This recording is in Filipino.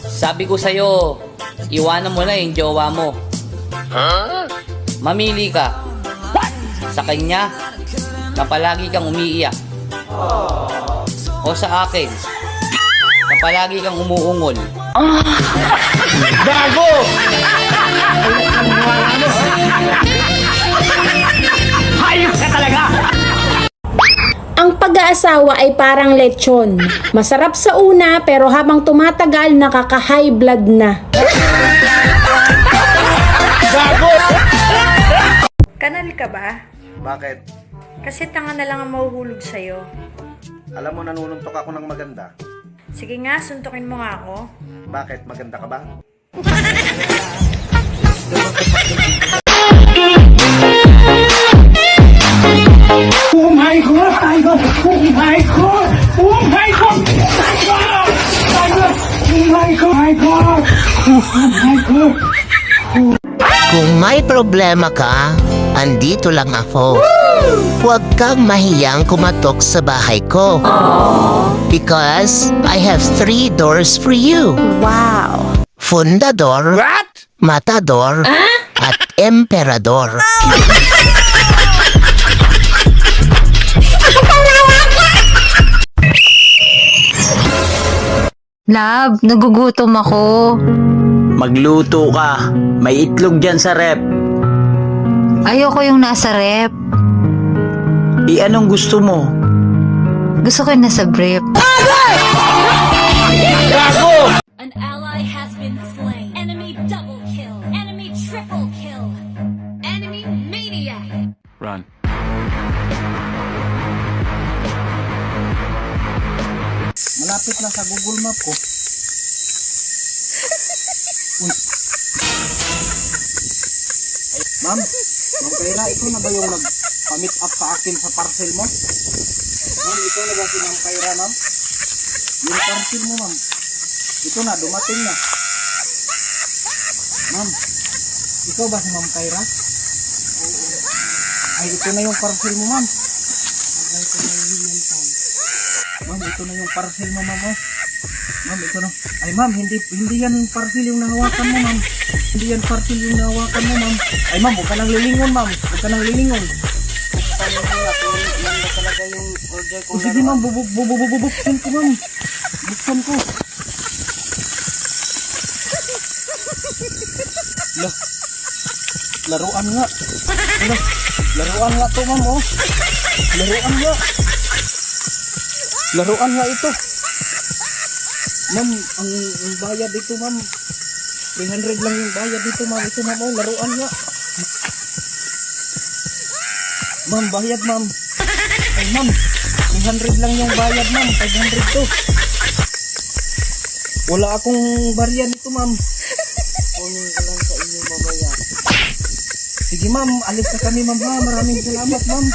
Sabi ko sa'yo, iwanan mo na yung jowa mo. Mamili ka. Sa kanya, na palagi kang umiiyak. O sa akin, na palagi kang umuungol. Gago! Hayop ka talaga! Ang pag-aasawa ay parang lechon. Masarap sa una pero habang tumatagal nakaka-high blood na. Gago! Kanal ka ba? Bakit? Kasi tanga na lang ang mahuhulog sa'yo. Alam mo, nanununtok ako ng maganda. Sige nga, suntukin mo nga ako. Bakit? Maganda ka ba? Oh my God! Tiger! Oh my God! Oh my God! Tiger! Tiger! Oh my God! Tiger! Oh my God! Kung may problema ka, andito lang ako. Huwag kang mahiyang kumatok sa bahay ko. Because I have 3 doors for you. Wow! Fundador, Matador, at Emperador. Love, nagugutom ako. Magluto ka. May itlog dyan sa rep. Ayoko yung nasa rep. Anong gusto mo? Gusto ko yung nasa brief. An ally has been slain. Enemy double kill. Enemy triple kill. Enemy maniac. Run. Malapit na sa Google Map ko. Uy. Ma'am, Ma'am Kaira, ito na ba yung nag-meet up sa akin sa parcel mo? Ma'am, ito na ba si Ma'am Kaira, ma'am? Yung parcel mo, ma'am. Ito na, dumating na. Ma'am, ikaw ba si Ma'am Kaira? Ay, ito na yung parcel mo, ma'am. Ma'am, ito na yung parcel mo, ma'am. Oh. Ma'am, ito na. Ay, ma'am, hindi yan yung parcel yung nahawakan mo, ma'am. Hindi yan parcel yung nahawakan mo, ma'am. Ay, ma'am, huwag ka nang lilingon, ma'am. Huwag ka nang lilingon. Yan ba talaga yung order ko? Sige, ma'am, bubuksan ko, ma'am. Buksan ko. Laruan nga. Laruan nga to, ma'am, oh. Laruan nga. Laruan nga ito. Ma'am, ang bayad dito, ma'am. 300 lang yung bayad dito, ma'am. Ito, ma'am, oh, laruan nga. Ma'am, bayad, ma'am. Ay, ma'am, 300 lang yung bayad, ma'am. 500 to. Wala akong barya nito, ma'am. Kunin ko lang sa inyo mamaya. Sige, ma'am, alis na kami, ma'am, ha. Maraming salamat, ma'am.